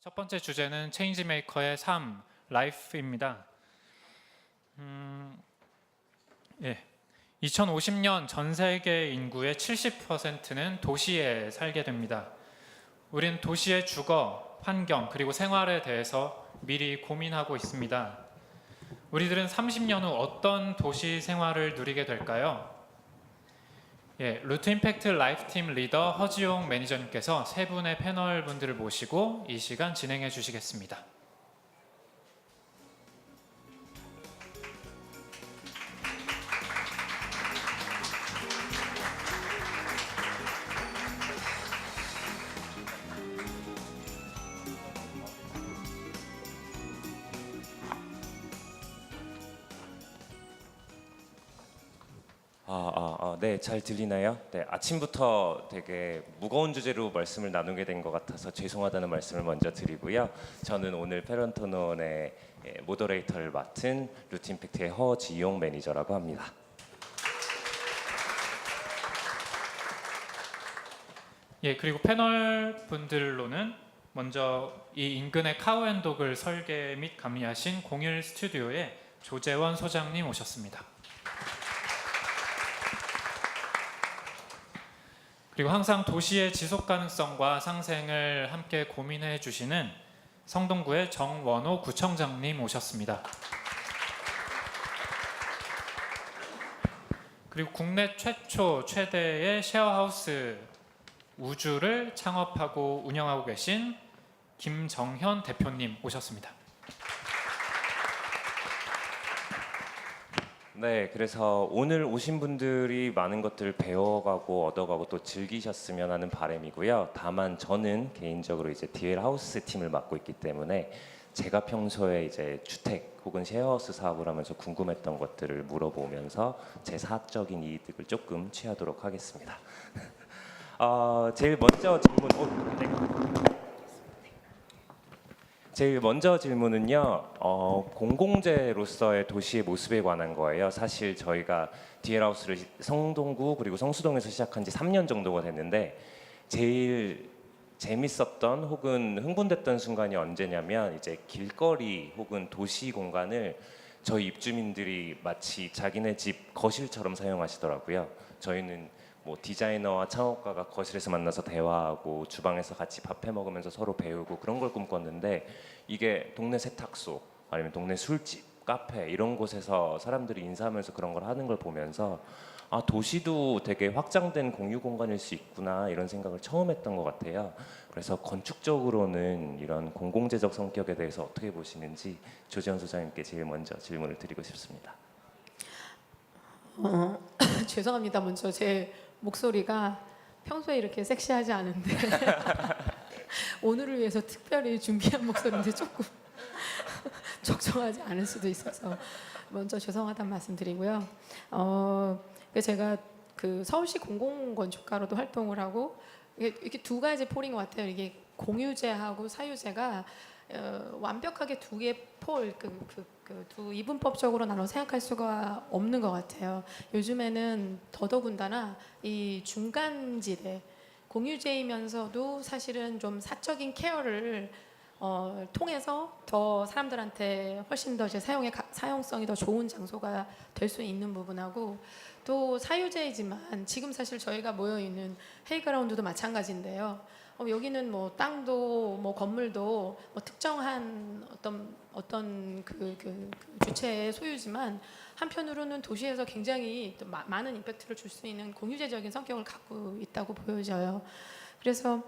첫 번째 주제는 체인지메이커의 삶, 라이프입니다. 2050년 전 세계 인구의 70%는 도시에 살게 됩니다. 우린 도시의 주거, 환경, 그리고 생활에 대해서 미리 고민하고 있습니다. 우리들은 30년 후 어떤 도시 생활을 누리게 될까요? 루트 임팩트 라이프팀 리더 허지용 매니저님께서 세 분의 패널 분들을 모시고 이 시간 진행해 주시겠습니다. 네, 잘 들리나요? 네, 아침부터 되게 무거운 주제로 말씀을 나누게 된 것 같아서 죄송하다는 말씀을 먼저 드리고요. 저는 오늘 페런토논의 모더레이터를 맡은 루트 임팩트의 허지용 매니저라고 합니다. 그리고 패널 분들로는 먼저 이 인근의 카우앤독을 설계 및 감리하신 공일 스튜디오의 조재원 소장님 오셨습니다. 그리고 항상 도시의 지속 가능성과 상생을 함께 고민해 주시는 성동구의 정원호 구청장님 오셨습니다. 그리고 국내 최초 최대의 쉐어하우스 우주를 창업하고 운영하고 계신 김정현 대표님 오셨습니다. 네, 그래서 오늘 오신 분들이 많은 것들을 배워가고 얻어가고 또 즐기셨으면 하는 바람이고요. 다만 저는 개인적으로 이제 DL 하우스 팀을 맡고 있기 때문에 제가 평소에 이제 주택 혹은 쉐어하우스 사업을 하면서 궁금했던 것들을 물어보면서 제 사적인 이득을 조금 취하도록 하겠습니다. 제일 먼저 질문은요, 공공재로서의 도시의 모습에 관한 거예요. 사실 저희가 DL하우스를 성동구 그리고 성수동에서 시작한 지 3년 정도가 됐는데 제일 재밌었던 혹은 흥분됐던 순간이 언제냐면 이제 길거리 혹은 도시 공간을 저희 입주민들이 마치 자기네 집 거실처럼 사용하시더라고요. 저희는 뭐 디자이너와 창업가가 거실에서 만나서 대화하고 주방에서 같이 밥 해 먹으면서 서로 배우고 그런 걸 꿈꿨는데 이게 동네 세탁소 아니면 동네 술집, 카페 이런 곳에서 사람들이 인사하면서 그런 걸 하는 걸 보면서 도시도 되게 확장된 공유 공간일 수 있구나 이런 생각을 처음 했던 것 같아요. 그래서 건축적으로는 이런 공공재적 성격에 대해서 어떻게 보시는지 조지현 소장님께 제일 먼저 질문을 드리고 싶습니다. 죄송합니다. 먼저 제 목소리가 평소에 이렇게 섹시하지 않은데 오늘을 위해서 특별히 준비한 목소리인데 조금 적정하지 않을 수도 있어서 먼저 죄송하다는 말씀드리고요. 제가 그 서울시 공공건축가로도 활동을 하고 이렇게 두 가지 폴인 것 같아요. 이게 공유제하고 사유제가 완벽하게 두 개의 폴, 두 이분법적으로 나눠 생각할 수가 없는 것 같아요. 요즘에는 더더군다나 이 중간지대, 공유제이면서도 사실은 좀 사적인 케어를 통해서 더 사람들한테 훨씬 더 이제 사용성이 더 좋은 장소가 될 수 있는 부분하고 또 사유제이지만 지금 사실 저희가 모여 있는 헤이그라운드도 마찬가지인데요. 여기는 뭐 땅도 뭐 건물도 뭐 특정한 어떤 그 주체의 소유지만 한편으로는 도시에서 굉장히 많은 임팩트를 줄 수 있는 공유제적인 성격을 갖고 있다고 보여져요. 그래서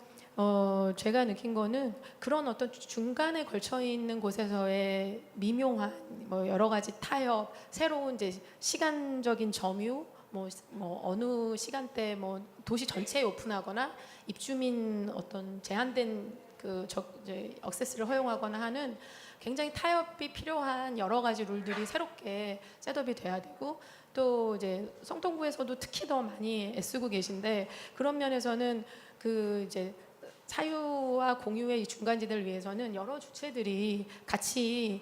제가 느낀 거는 그런 어떤 중간에 걸쳐 있는 곳에서의 미묘한 뭐 여러 가지 타협, 새로운 이제 시간적인 점유, 뭐 어느 시간대 뭐 도시 전체에 오픈하거나 입주민 어떤 제한된 이제 액세스를 허용하거나 하는 굉장히 타협이 필요한 여러 가지 룰들이 새롭게 셋업이 돼야 되고 또 이제 성동구에서도 특히 더 많이 애쓰고 계신데 그런 면에서는 이제 사유와 공유의 이 중간지대를 위해서는 여러 주체들이 같이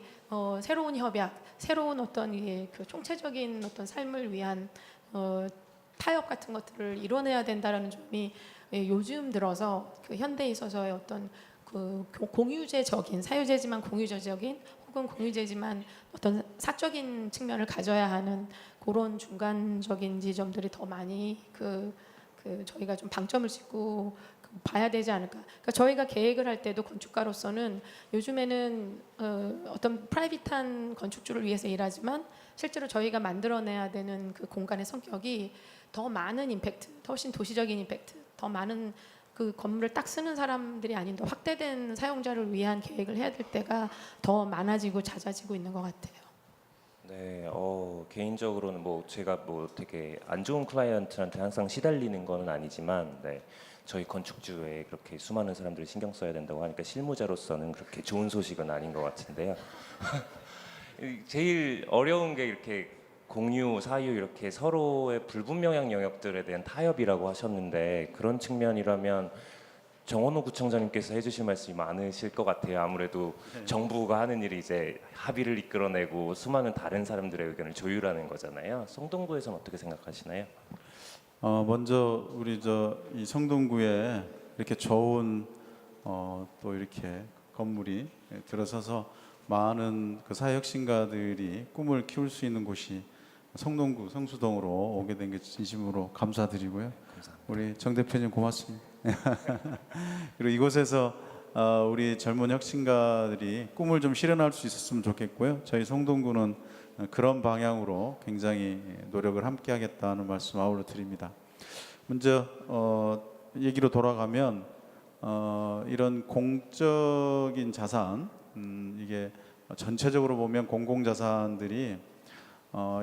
새로운 협약, 새로운 어떤 그 총체적인 어떤 삶을 위한 타협 같은 것들을 이뤄내야 된다라는 점이 요즘 들어서 그 현대에 있어서의 어떤 공유제적인 사유제지만 공유제적인 혹은 공유제지만 어떤 사적인 측면을 가져야 하는 그런 중간적인 지점들이 더 많이 저희가 좀 방점을 찍고 봐야 되지 않을까. 그러니까 저희가 계획을 할 때도 건축가로서는 요즘에는 어떤 프라이빗한 건축주를 위해서 일하지만 실제로 저희가 만들어내야 되는 그 공간의 성격이 더 많은 임팩트, 훨씬 도시적인 임팩트, 더 많은 그 건물을 딱 쓰는 사람들이 아닌 더 확대된 사용자를 위한 계획을 해야 될 때가 더 많아지고 잦아지고 있는 것 같아요. 네, 개인적으로는 뭐 제가 뭐 되게 안 좋은 클라이언트한테 항상 시달리는 거는 아니지만, 네, 저희 건축주에 그렇게 수많은 사람들이 신경 써야 된다고 하니까 실무자로서는 그렇게 좋은 소식은 아닌 것 같은데요. 제일 어려운 게 이렇게 공유, 사유 이렇게 서로의 불분명한 영역들에 대한 타협이라고 하셨는데, 그런 측면이라면 정원호 구청장님께서 해주실 말씀이 많으실 것 같아요. 아무래도 정부가 하는 일이 이제 합의를 이끌어내고 수많은 다른 사람들의 의견을 조율하는 거잖아요. 성동구에서는 어떻게 생각하시나요? 먼저 우리 이 성동구에 이렇게 좋은 또 이렇게 건물이 들어서서 많은 그 사회혁신가들이 꿈을 키울 수 있는 곳이 성동구 성수동으로 오게 된 게 진심으로 감사드리고요. 우리 정 대표님 고맙습니다. 그리고 이곳에서 우리 젊은 혁신가들이 꿈을 좀 실현할 수 있었으면 좋겠고요. 저희 성동구는 그런 방향으로 굉장히 노력을 함께 하겠다는 말씀 아울러 드립니다. 먼저 얘기로 돌아가면 이런 공적인 자산, 이게 전체적으로 보면 공공자산들이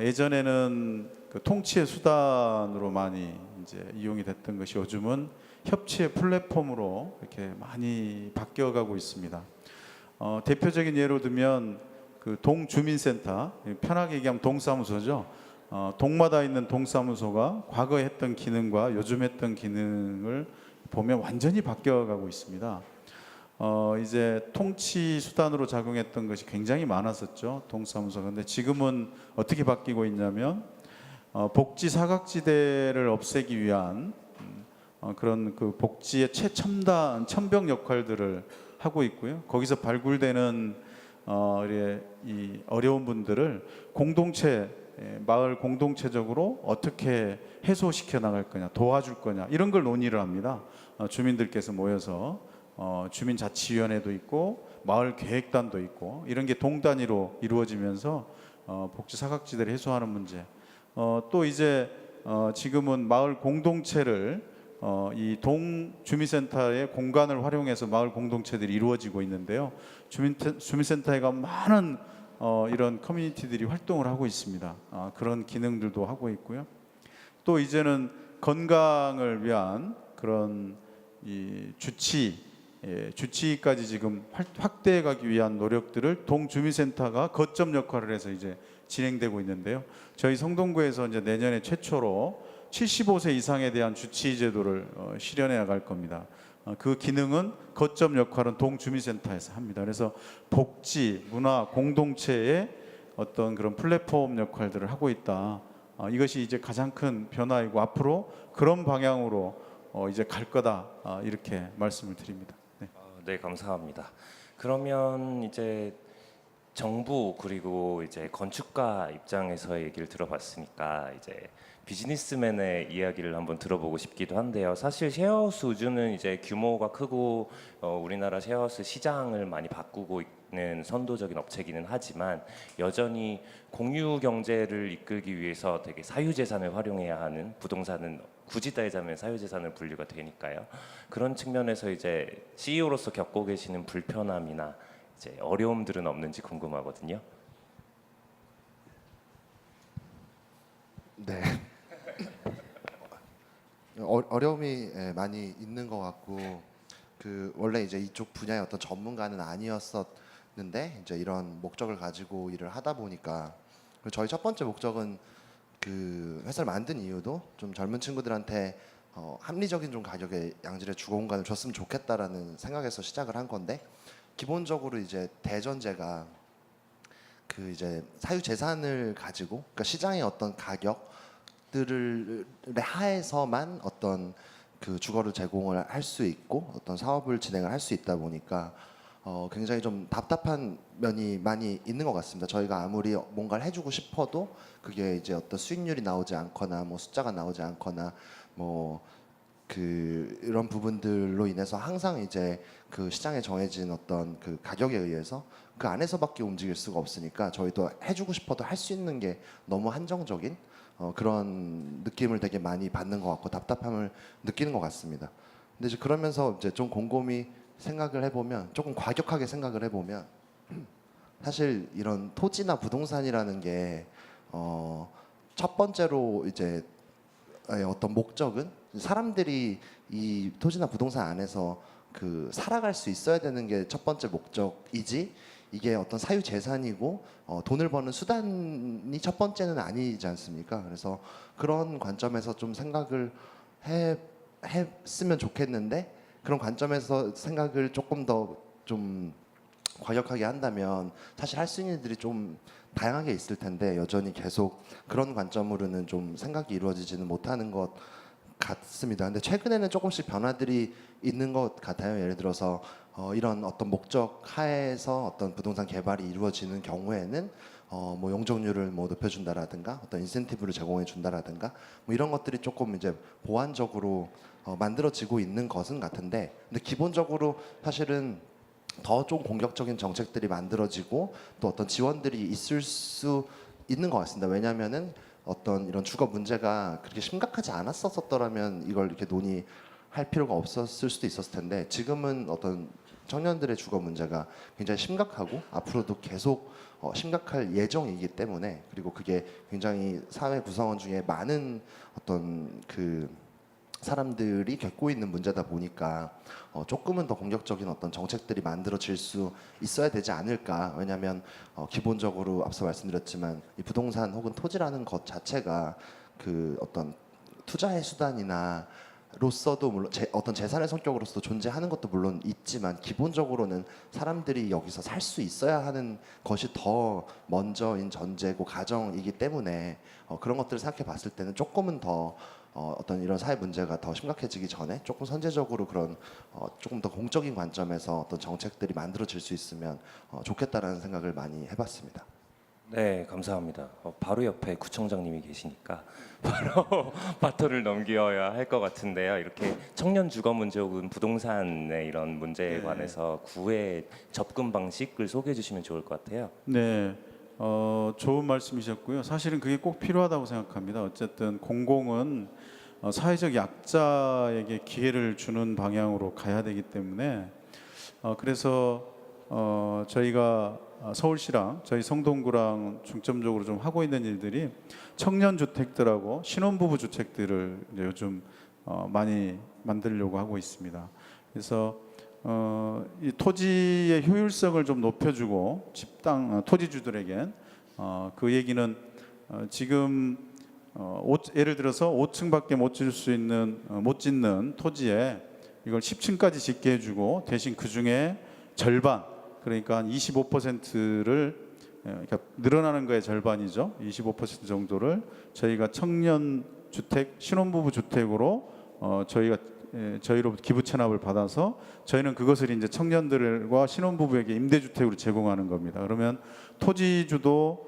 예전에는 그 통치의 수단으로 많이 이제 이용이 됐던 것이 요즘은 협치의 플랫폼으로 이렇게 많이 바뀌어가고 있습니다. 대표적인 예로 들면 그 동주민센터, 편하게 얘기하면 동사무소죠. 동마다 있는 동사무소가 과거에 했던 기능과 요즘 했던 기능을 보면 완전히 바뀌어가고 있습니다. 이제 통치 수단으로 작용했던 것이 굉장히 많았었죠, 동사무소가. 근데 지금은 어떻게 바뀌고 있냐면 복지 사각지대를 없애기 위한 그런 그 복지의 최첨단 천병 역할들을 하고 있고요. 거기서 발굴되는 이 어려운 분들을 공동체, 마을 공동체적으로 어떻게 해소시켜 나갈 거냐, 도와줄 거냐, 이런 걸 논의를 합니다. 주민들께서 모여서 주민자치위원회도 있고 마을 계획단도 있고 이런 게 동단위로 이루어지면서 복지 사각지대를 해소하는 문제. 또 이제 지금은 마을 공동체를 이 동주민센터의 공간을 활용해서 마을 공동체들이 이루어지고 있는데요. 주민센터에 가면 많은 이런 커뮤니티들이 활동을 하고 있습니다. 그런 기능들도 하고 있고요. 또 이제는 건강을 위한 그런 이 주치의까지 지금 확대해 가기 위한 노력들을 동주민센터가 거점 역할을 해서 이제 진행되고 있는데요. 저희 성동구에서 이제 내년에 최초로 75세 이상에 대한 주치의 제도를 실현해 나갈 겁니다. 그 기능은 거점 역할은 동주민센터에서 합니다. 그래서 복지, 문화, 공동체의 어떤 그런 플랫폼 역할들을 하고 있다. 이것이 이제 가장 큰 변화이고 앞으로 그런 방향으로 이제 갈 거다. 이렇게 말씀을 드립니다. 네. 네, 감사합니다. 그러면 이제 정부 그리고 이제 건축가 입장에서 얘기를 들어봤으니까 이제 비즈니스맨의 이야기를 한번 들어보고 싶기도 한데요. 사실 셰어하우스 우주는 이제 규모가 크고 우리나라 셰어하우스 시장을 많이 바꾸고 있는 선도적인 업체기는 하지만 여전히 공유 경제를 이끌기 위해서 되게 사유재산을 활용해야 하는, 부동산은 굳이 따지자면 사유재산을 분류가 되니까요. 그런 측면에서 이제 CEO로서 겪고 계시는 불편함이나 이제 어려움들은 없는지 궁금하거든요. 네. 어려움이 많이 있는 것 같고, 원래 이제 이쪽 분야의 어떤 전문가는 아니었었는데 이제 이런 목적을 가지고 일을 하다 보니까, 저희 첫 번째 목적은 그 회사를 만든 이유도 좀 젊은 친구들한테 합리적인 좀 가격의 양질의 주거 공간을 줬으면 좋겠다라는 생각에서 시작을 한 건데, 기본적으로 이제 대전제가 그 이제 사유 재산을 가지고, 그러니까 시장의 어떤 가격들을 하에서만 어떤 그 주거를 제공을 할 수 있고 어떤 사업을 진행을 할 수 있다 보니까 굉장히 좀 답답한 면이 많이 있는 것 같습니다. 저희가 아무리 뭔가를 해주고 싶어도 그게 이제 어떤 수익률이 나오지 않거나 뭐 숫자가 나오지 않거나 뭐 이런 부분들로 인해서 항상 이제 그 시장에 정해진 어떤 그 가격에 의해서 그 안에서밖에 움직일 수가 없으니까 저희도 해주고 싶어도 할 수 있는 게 너무 한정적인 그런 느낌을 되게 많이 받는 것 같고 답답함을 느끼는 것 같습니다. 근데 이제 그러면서 이제 좀 곰곰이 생각을 해보면 조금 과격하게 생각을 해보면 사실 이런 토지나 부동산이라는 게 첫 번째로 이제 어떤 목적은 사람들이 이 토지나 부동산 안에서 그 살아갈 수 있어야 되는 게 첫 번째 목적이지 이게 어떤 사유 재산이고 돈을 버는 수단이 첫 번째는 아니지 않습니까? 그래서 그런 관점에서 좀 생각을 했으면 좋겠는데 그런 관점에서 생각을 조금 더 좀 과격하게 한다면 사실 할 수 있는 일들이 좀 다양하게 있을 텐데 여전히 계속 그런 관점으로는 좀 생각이 이루어지지는 못하는 것 같습니다. 근데 최근에는 조금씩 변화들이 있는 것 같아요. 예를 들어서 이런 어떤 목적 하에서 어떤 부동산 개발이 이루어지는 경우에는 뭐 용적률을 뭐 높여준다라든가 어떤 인센티브를 제공해 준다라든가 뭐 이런 것들이 조금 이제 보완적으로 만들어지고 있는 것은 같은데 근데 기본적으로 사실은 더 좀 공격적인 정책들이 만들어지고 또 어떤 지원들이 있을 수 있는 것 같습니다. 왜냐하면은 어떤 이런 주거 문제가 그렇게 심각하지 않았었더라면 이걸 이렇게 논의할 필요가 없었을 수도 있었을 텐데 지금은 어떤 청년들의 주거 문제가 굉장히 심각하고 앞으로도 계속 심각할 예정이기 때문에 그리고 그게 굉장히 사회 구성원 중에 많은 어떤 그 사람들이 겪고 있는 문제다 보니까 조금은 더 공격적인 어떤 정책들이 만들어질 수 있어야 되지 않을까. 왜냐하면 기본적으로 앞서 말씀드렸지만 이 부동산 혹은 토지라는 것 자체가 그 어떤 투자의 수단이나 로서도 물론 어떤 재산의 성격으로서 존재하는 것도 물론 있지만 기본적으로는 사람들이 여기서 살 수 있어야 하는 것이 더 먼저인 전제고 가정이기 때문에 그런 것들을 생각해 봤을 때는 조금은 더 어떤 이런 사회 문제가 더 심각해지기 전에 조금 선제적으로 그런 조금 더 공적인 관점에서 어떤 정책들이 만들어질 수 있으면 좋겠다라는 생각을 많이 해봤습니다. 네, 감사합니다. 바로 옆에 구청장님이 계시니까 바로 바톤을 넘겨야 할 것 같은데요. 이렇게 청년 주거 문제 혹은 부동산의 이런 문제에 네. 관해서 구의 접근 방식을 소개해 주시면 좋을 것 같아요. 네, 좋은 말씀이셨고요. 사실은 그게 꼭 필요하다고 생각합니다. 어쨌든 공공은 사회적 약자에게 기회를 주는 방향으로 가야 되기 때문에 그래서 저희가 서울시랑 저희 성동구랑 중점적으로 좀 하고 있는 일들이 청년 주택들하고 신혼부부 주택들을 이제 요즘 많이 만들려고 하고 있습니다. 그래서 이 토지의 효율성을 좀 높여주고 집당 토지주들에겐 그 얘기는 지금 예를 들어서 5층밖에 못 지을 수 있는 못 짓는 토지에 이걸 10층까지 짓게 해주고 대신 그 중에 절반 그러니까 한 25%를 그러니까 늘어나는 거의 절반이죠. 25% 정도를 저희가 청년 주택 신혼부부 주택으로 저희로부터 기부 체납을 받아서 저희는 그것을 이제 청년들과 신혼부부에게 임대주택으로 제공하는 겁니다. 그러면 토지주도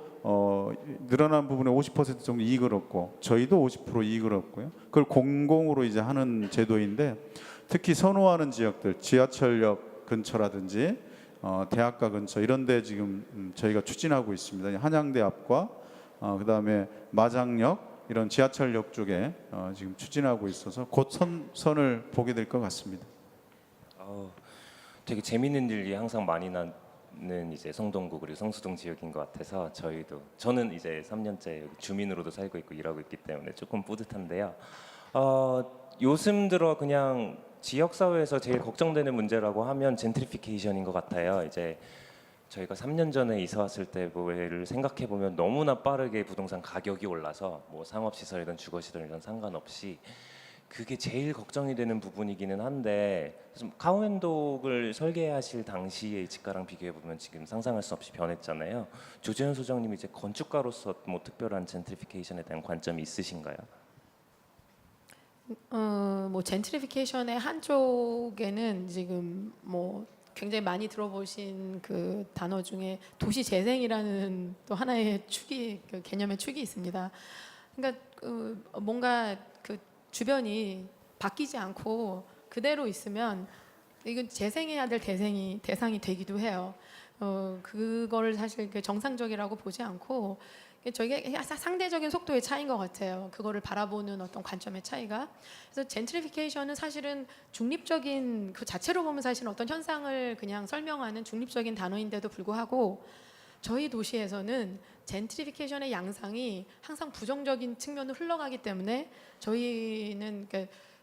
늘어난 부분에 50% 정도 이익을 얻고 저희도 50% 이익을 얻고요. 그걸 공공으로 이제 하는 제도인데 특히 선호하는 지역들 지하철역 근처라든지 대학가 근처 이런 데 지금 저희가 추진하고 있습니다. 한양대 앞과 그다음에 마장역 이런 지하철역 쪽에 지금 추진하고 있어서 곧 선을 보게 될 것 같습니다. 되게 재밌는 일이 항상 많이 나는 이제 성동구 그리고 성수동 지역인 것 같아서 저는 이제 3년째 여기 주민으로도 살고 있고 일하고 있기 때문에 조금 뿌듯한데요. 요즘 들어 그냥 지역 사회에서 제일 걱정되는 문제라고 하면 젠트리피케이션인 것 같아요. 이제 저희가 3년 전에 이사 왔을 때를 생각해 보면 너무나 빠르게 부동산 가격이 올라서 뭐 상업 시설이든 주거 시설이든 상관없이 그게 제일 걱정이 되는 부분이기는 한데 카오엔독을 설계하실 당시의 집가랑 비교해 보면 지금 상상할 수 없이 변했잖아요. 조재현 소장님이 이제 건축가로서 뭐 특별한 젠트리피케이션에 대한 관점이 있으신가요? 뭐 젠트리피케이션의 한쪽에는 지금 뭐 굉장히 많이 들어보신 그 단어 중에 도시 재생이라는 또 하나의 축이 그 개념의 축이 있습니다. 그러니까 뭔가 그 주변이 바뀌지 않고 그대로 있으면 이건 재생해야 될 대상이 되기도 해요. 그거를 사실 그 정상적이라고 보지 않고 저게 상대적인 속도의 차이인 것 같아요. 그거를 바라보는 어떤 관점의 차이가. 그래서 젠트리피케이션은 사실은 중립적인 그 자체로 보면 사실 어떤 현상을 그냥 설명하는 중립적인 단어인데도 불구하고 저희 도시에서는 젠트리피케이션의 양상이 항상 부정적인 측면으로 흘러가기 때문에 저희는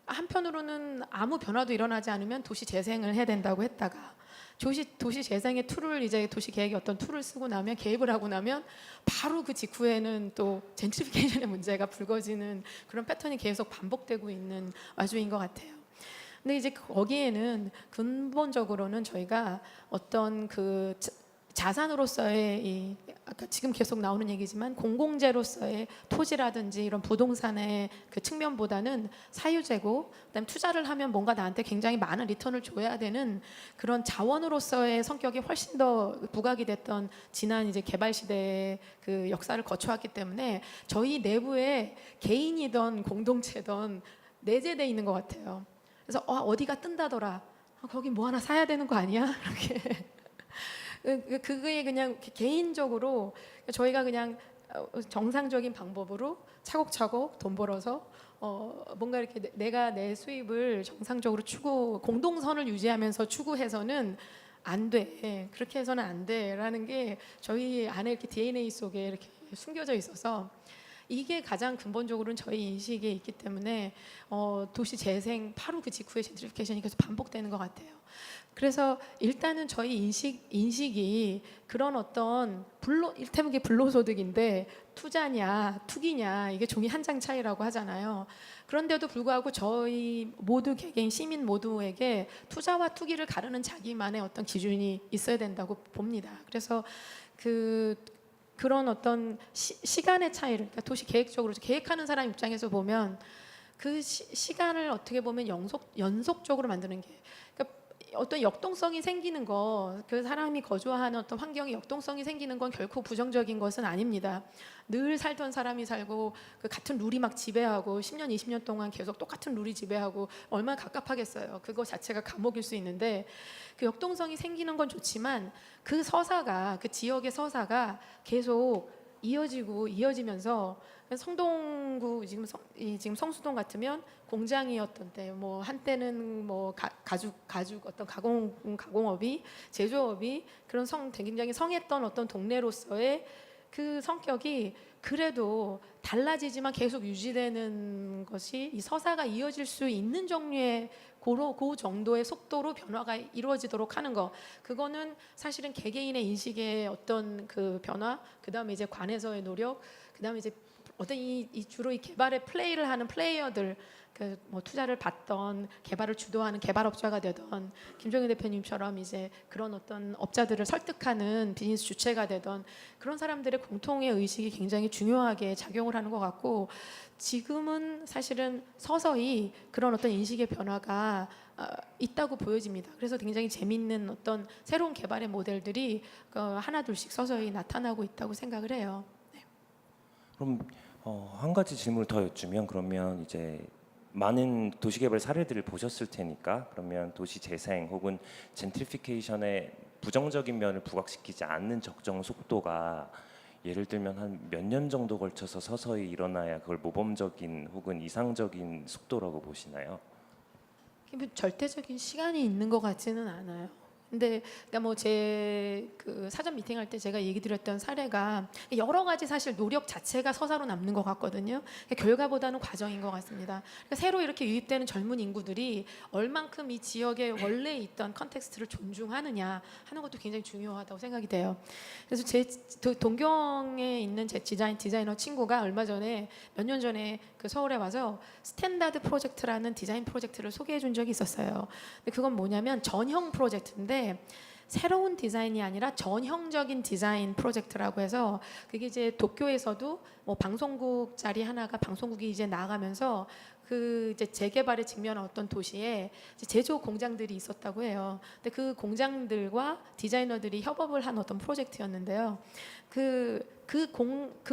한편으로는 아무 변화도 일어나지 않으면 도시 재생을 해야 된다고 했다가 도시 재생의 툴을 이제 도시 계획의 어떤 툴을 쓰고 나면 개입을 하고 나면 바로 그 직후에는 또 젠트리피케이션의 문제가 불거지는 그런 패턴이 계속 반복되고 있는 와중인 것 같아요. 근데 이제 거기에는 근본적으로는 저희가 어떤 그 자산으로서의 이 아까 지금 계속 나오는 얘기지만 공공재로서의 토지라든지 이런 부동산의 그 측면보다는 사유재고 그다음에 투자를 하면 뭔가 나한테 굉장히 많은 리턴을 줘야 되는 그런 자원으로서의 성격이 훨씬 더 부각이 됐던 지난 이제 개발 시대의 그 역사를 거쳐왔기 때문에 저희 내부에 개인이든 공동체든 내재돼 있는 것 같아요. 그래서 어디가 뜬다더라. 거기 뭐 하나 사야 되는 거 아니야? 이렇게. 그게 그냥 개인적으로 저희가 그냥 정상적인 방법으로 차곡차곡 돈 벌어서 뭔가 이렇게 내가 내 수입을 정상적으로 공동선을 유지하면서 추구해서는 안 돼. 그렇게 해서는 안 돼라는 게 저희 안에 이렇게 DNA 속에 이렇게 숨겨져 있어서 이게 가장 근본적으로는 저희 인식에 있기 때문에 도시 재생 바로 그 직후에 젠트리피케이션이 계속 반복되는 것 같아요. 그래서 일단은 저희 인식이 그런 어떤 일테면 이게 불로소득인데 투자냐 투기냐 이게 종이 한 장 차이라고 하잖아요. 그런데도 불구하고 저희 모두 개개인 시민 모두에게 투자와 투기를 가르는 자기만의 어떤 기준이 있어야 된다고 봅니다. 그래서 그런 어떤 시간의 차이를 그러니까 도시 계획적으로 계획하는 사람 입장에서 보면 그 시간을 어떻게 보면 연속적으로 만드는 게 그러니까 어떤 역동성이 생기는 그 사람이 거주하는 어떤 환경에 역동성이 생기는 건 결코 부정적인 것은 아닙니다. 늘 살던 사람이 살고 그 같은 룰이 막 지배하고 10년, 20년 동안 계속 똑같은 룰이 지배하고 얼마나 갑갑하겠어요. 그거 자체가 감옥일 수 있는데 그 역동성이 생기는 건 좋지만 그 지역의 서사가 계속 이어지면서 성동구 지금 성수동 같으면 공장이었던 때 뭐 한때는 뭐 가죽 어떤 가공업이 제조업이 그런 굉장히 성했던 어떤 동네로서의 그 성격이 그래도 달라지지만 계속 유지되는 것이 이 서사가 이어질 수 있는 종류의 그 정도의 속도로 변화가 이루어지도록 하는 거 그거는 사실은 개개인의 인식의 어떤 그 변화 그다음에 이제 관에서의 노력 그다음에 이제 어떤 주로 이 개발에 플레이를 하는 플레이어들 뭐 투자를 받던 개발을 주도하는 개발업자가 되던 김종인 대표님처럼 이제 그런 어떤 업자들을 설득하는 비즈니스 주체가 되던 그런 사람들의 공통의 의식이 굉장히 중요하게 작용을 하는 것 같고 지금은 사실은 서서히 그런 어떤 인식의 변화가 있다고 보여집니다. 그래서 굉장히 재밌는 어떤 새로운 개발의 모델들이 하나둘씩 서서히 나타나고 있다고 생각을 해요. 네. 그럼 한 가지 질문을 더 여쭈면 그러면 이제 많은 도시개발 사례들을 보셨을 테니까 그러면 도시 재생 혹은 젠트리피케이션의 부정적인 면을 부각시키지 않는 적정 속도가 예를 들면 한 몇 년 정도 걸쳐서 서서히 일어나야 그걸 모범적인 혹은 이상적인 속도라고 보시나요? 절대적인 시간이 있는 것 같지는 않아요. 근데 그러니까 뭐 제 그 사전 미팅할 때 제가 얘기 드렸던 사례가 여러 가지 사실 노력 자체가 서사로 남는 것 같거든요. 결과보다는 과정인 것 같습니다. 그러니까 새로 이렇게 유입되는 젊은 인구들이 얼만큼 이 지역에 원래 있던 컨텍스트를 존중하느냐 하는 것도 굉장히 중요하다고 생각이 돼요. 그래서 제 동경에 있는 제 디자이너 친구가 얼마 전에 몇 년 전에 그 서울에 와서 스탠다드 프로젝트라는 디자인 프로젝트를 소개해 준 적이 있었어요. 근데 그건 뭐냐면 전형 프로젝트인데 새로운 디자인이 아니라 전형적인 디자인 프로젝트라고 해서 그게 이제 도쿄에서도 뭐 방송국 자리 하나가 방송국이 이제 나가면서 그 이제 재개발에 직면한 어떤 도시에 이제 제조 공장들이 있었다고 해요. 근데 그 공장들과 디자이너들이 협업을 한 어떤 프로젝트였는데요. 그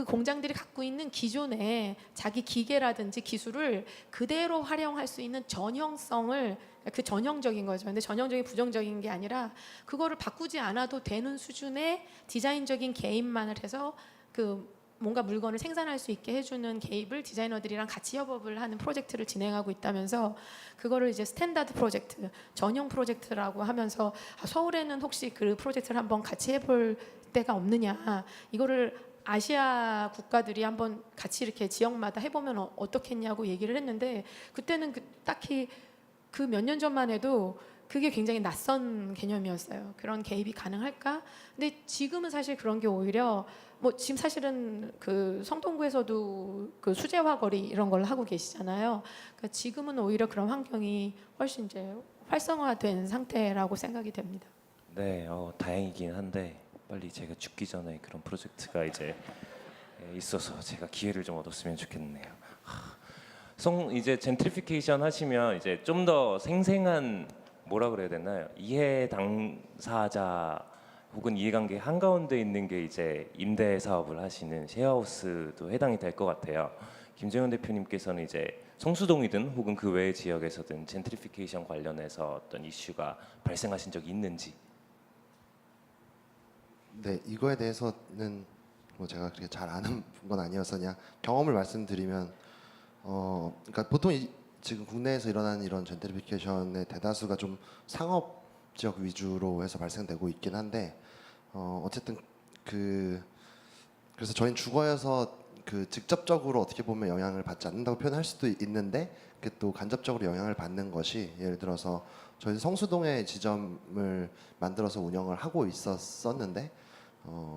공장들이 갖고 있는 기존의 자기 기계라든지 기술을 그대로 활용할 수 있는 전형성을 그 전형적인 거죠. 근데 전형적인 부정적인 게 아니라 그거를 바꾸지 않아도 되는 수준의 디자인적인 개입만을 해서 그 뭔가 물건을 생산할 수 있게 해주는 개입을 디자이너들이랑 같이 협업을 하는 프로젝트를 진행하고 있다면서 그거를 이제 스탠다드 프로젝트, 전용 프로젝트라고 하면서 서울에는 혹시 그 프로젝트를 한번 같이 해볼 때가 없느냐, 이거를 아시아 국가들이 한번 같이 이렇게 지역마다 해보면 어떻겠냐고 얘기를 했는데 그때는 딱히 그 몇 년 전만 해도 그게 굉장히 낯선 개념이었어요. 그런 개입이 가능할까? 근데 지금은 사실 그런 게 오히려 뭐 지금 사실은 그 성동구에서도 그 수제화 거리 이런 걸 하고 계시잖아요. 그러니까 지금은 오히려 그런 환경이 훨씬 이제 활성화된 상태라고 생각이 됩니다. 네, 다행이긴 한데 빨리 제가 죽기 전에 그런 프로젝트가 이제 있어서 제가 기회를 좀 얻었으면 좋겠네요. 이제 젠트리피케이션 하시면 이제 좀 더 생생한 뭐라 그래야 되나요? 이해 당사자 혹은 이해관계 한가운데 있는 게 이제 임대 사업을 하시는 쉐어하우스도 해당이 될 것 같아요. 김재현 대표님께서는 이제 성수동이든 혹은 그 외의 지역에서든 젠트리피케이션 관련해서 어떤 이슈가 발생하신 적이 있는지. 네, 이거에 대해서는 뭐 제가 그렇게 잘 아는 건 아니어서 그냥 경험을 말씀드리면, 그러니까 보통 지금 국내에서 일어나는 이런 젠트리피케이션의 대다수가 좀 상업 지역 위주로 해서 발생되고 있긴 한데, 어쨌든 그래서 저희는 주거여서 그 직접적으로 어떻게 보면 영향을 받지 않는다고 표현할 수도 있는데, 그게 또 간접적으로 영향을 받는 것이, 예를 들어서 저희 성수동에 지점을 만들어서 운영을 하고 있었는데,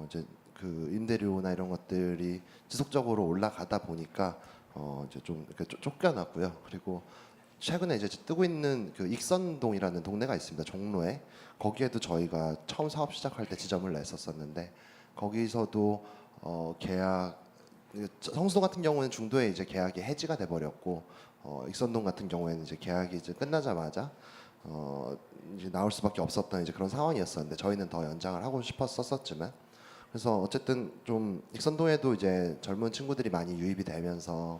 이제 그 임대료나 이런 것들이 지속적으로 올라가다 보니까 이제 좀 이렇게 쫓겨났고요. 그리고 최근에 이제 뜨고 있는 그 익선동이라는 동네가 있습니다. 종로에. 거기에도 저희가 처음 사업 시작할 때 지점을 냈었었는데, 거기서도 계약, 성수동 같은 경우는 중도에 이제 계약이 해지가 돼 버렸고, 익선동 같은 경우에는 이제 계약이 이제 끝나자마자 이제 나올 수밖에 없었던 이제 그런 상황이었었는데, 저희는 더 연장을 하고 싶었었지만, 그래서 어쨌든 좀 익선동에도 이제 젊은 친구들이 많이 유입이 되면서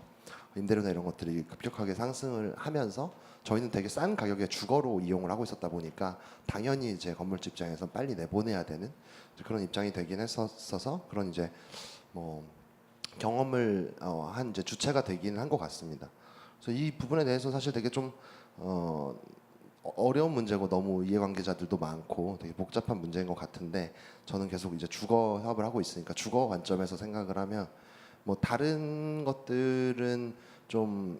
임대료나 이런 것들이 급격하게 상승을 하면서 저희는 되게 싼 가격에 주거로 이용을 하고 있었다 보니까 당연히 이제 건물주 입장에서 빨리 내보내야 되는 그런 입장이 되긴 했었어서, 그런 이제 뭐 경험을 한 이제 주체가 되긴 한 것 같습니다. 그래서 이 부분에 대해서 사실 되게 좀 어려운 문제고 너무 이해관계자들도 많고 되게 복잡한 문제인 것 같은데, 저는 계속 이제 주거 사업을 하고 있으니까 주거 관점에서 생각을 하면 뭐 다른 것들은 좀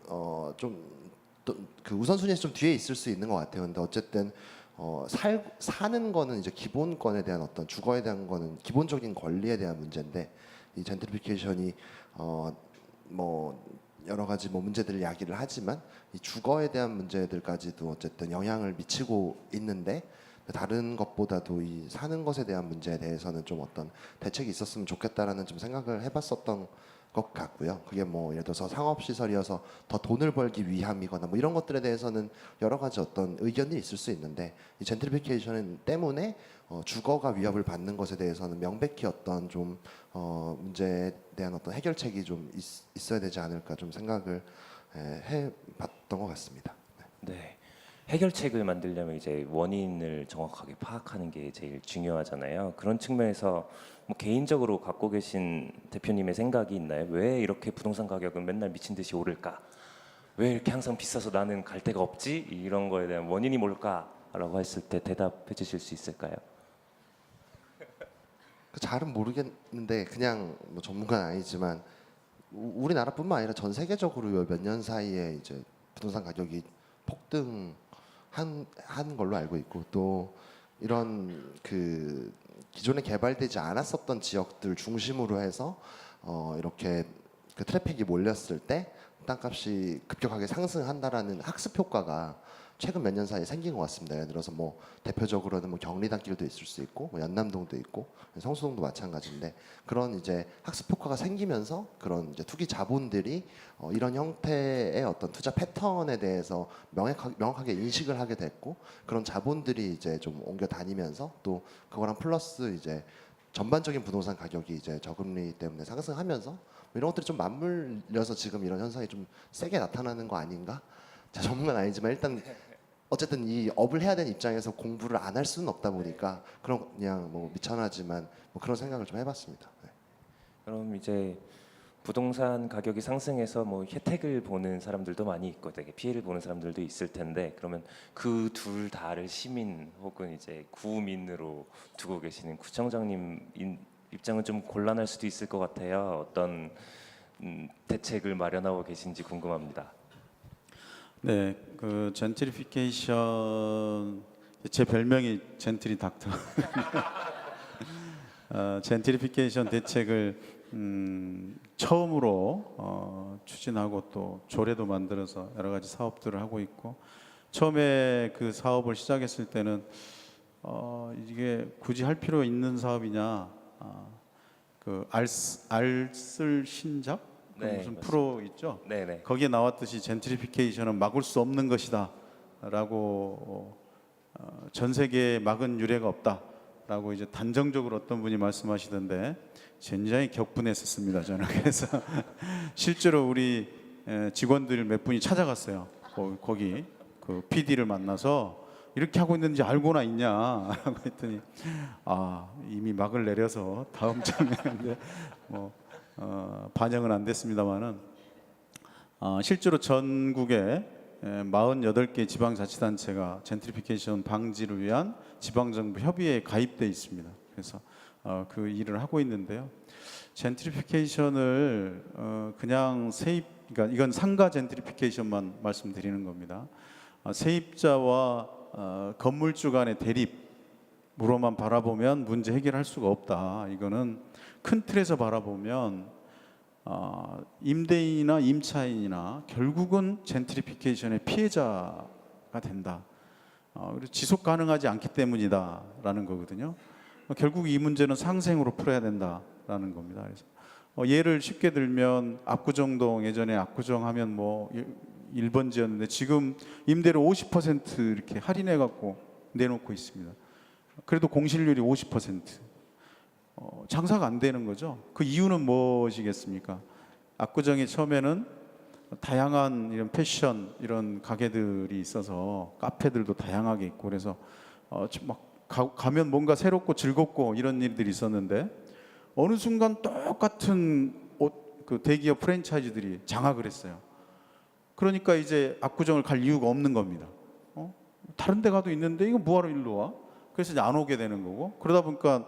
그 우선순위에서 좀 뒤에 있을 수 있는 것 같아요. 근데 어쨌든 사는 거는 이제 기본권에 대한 어떤 주거에 대한 거는 기본적인 권리에 대한 문제인데, 이 젠트리피케이션이 뭐 여러 가지 뭐 문제들을 야기를 하지만 이 주거에 대한 문제들까지도 어쨌든 영향을 미치고 있는데, 다른 것보다도 이 사는 것에 대한 문제에 대해서는 좀 어떤 대책이 있었으면 좋겠다라는 좀 생각을 해봤었던 것 같고요. 그게 뭐 예를 들어서 상업시설이어서 더 돈을 벌기 위함이거나 뭐 이런 것들에 대해서는 여러 가지 어떤 의견이 있을 수 있는데, 이 젠트리피케이션 때문에 주거가 위협을 받는 것에 대해서는 명백히 어떤 좀 문제에 대한 어떤 해결책이 좀 있어야 되지 않을까 좀 생각을 해봤던 것 같습니다. 네. 해결책을 만들려면 이제 원인을 정확하게 파악하는 게 제일 중요하잖아요. 그런 측면에서 뭐 개인적으로 갖고 계신 대표님의 생각이 있나요? 왜 이렇게 부동산 가격은 맨날 미친 듯이 오를까? 왜 이렇게 항상 비싸서 나는 갈 데가 없지? 이런 거에 대한 원인이 뭘까라고 했을 때 대답해 주실 수 있을까요? 잘은 모르겠는데 그냥 뭐 전문가는 아니지만 우리나라뿐만 아니라 전 세계적으로 몇 년 사이에 이제 부동산 가격이 폭등한 걸로 알고 있고, 또 이런 그 기존에 개발되지 않았었던 지역들 중심으로 해서 이렇게 그 트래픽이 몰렸을 때 땅값이 급격하게 상승한다라는 학습 효과가 최근 몇 년 사이에 생긴 것 같습니다. 예를 들어서 뭐 대표적으로는 뭐 경리단길도 있을 수 있고, 뭐 연남동도 있고, 성수동도 마찬가지인데, 그런 이제 학습 효과가 생기면서 그런 이제 투기 자본들이 이런 형태의 어떤 투자 패턴에 대해서 명확하게 인식을 하게 됐고, 그런 자본들이 이제 좀 옮겨 다니면서 또 그거랑 플러스 이제 전반적인 부동산 가격이 이제 저금리 때문에 상승하면서 뭐 이런 것들이 좀 맞물려서 지금 이런 현상이 좀 세게 나타나는 거 아닌가? 제가 전문가는 아니지만 일단 어쨌든 이 업을 해야 되는 입장에서 공부를 안 할 수는 없다 보니까 그냥 뭐 미천하지만 뭐 그런 생각을 좀 해봤습니다. 네. 그럼 이제 부동산 가격이 상승해서 뭐 혜택을 보는 사람들도 많이 있고 되게 피해를 보는 사람들도 있을 텐데 그러면 그 둘 다를 시민 혹은 이제 구민으로 두고 계시는 구청장님 입장은 좀 곤란할 수도 있을 것 같아요. 어떤 대책을 마련하고 계신지 궁금합니다. 네, 그 젠트리피케이션 제 별명이 젠트리 닥터. 젠트리피케이션 대책을 처음으로 추진하고 또 조례도 만들어서 여러 가지 사업들을 하고 있고 처음에 그 사업을 시작했을 때는 이게 굳이 할 필요 있는 사업이냐 그 알쓸 신작 그 네, 무슨 맞습니다. 프로 있죠? 네네. 거기에 나왔듯이 젠트리피케이션은 막을 수 없는 것이다라고 전 세계에 막은 유례가 없다라고 이제 단정적으로 어떤 분이 말씀하시던데 굉장히 격분했었습니다 저는. 그래서 실제로 우리 직원들 몇 분이 찾아갔어요. 거기 그 PD를 만나서 이렇게 하고 있는지 알고나 있냐라고 했더니 이미 막을 내려서 다음 장면인데 뭐. 반영은 안 됐습니다만은 실제로 전국에 48개 지방자치단체가 젠트리피케이션 방지를 위한 지방정부 협의회에 가입돼 있습니다. 그래서 그 일을 하고 있는데요. 젠트리피케이션을 그냥 그러니까 이건 상가 젠트리피케이션만 말씀드리는 겁니다. 세입자와 건물주 간의 대립으로만 바라보면 문제 해결할 수가 없다. 이거는 큰 틀에서 바라보면 임대인이나 임차인이나 결국은 젠트리피케이션의 피해자가 된다. 그리고 지속 가능하지 않기 때문이다라는 거거든요. 결국 이 문제는 상생으로 풀어야 된다라는 겁니다. 그래서 예를 쉽게 들면 압구정동 예전에 압구정 하면 뭐 1번지였는데 지금 임대료 50% 이렇게 할인해 갖고 내놓고 있습니다. 그래도 공실률이 50%. 장사가 안 되는 거죠. 그 이유는 무엇이겠습니까? 압구정이 처음에는 다양한 이런 패션 이런 가게들이 있어서 카페들도 다양하게 있고 그래서 막 가면 뭔가 새롭고 즐겁고 이런 일들이 있었는데 어느 순간 똑같은 그 대기업 프랜차이즈들이 장악을 했어요. 그러니까 이제 압구정을 갈 이유가 없는 겁니다. 다른 데 가도 있는데 이거 뭐하러 일로 와? 그래서 이제 안 오게 되는 거고 그러다 보니까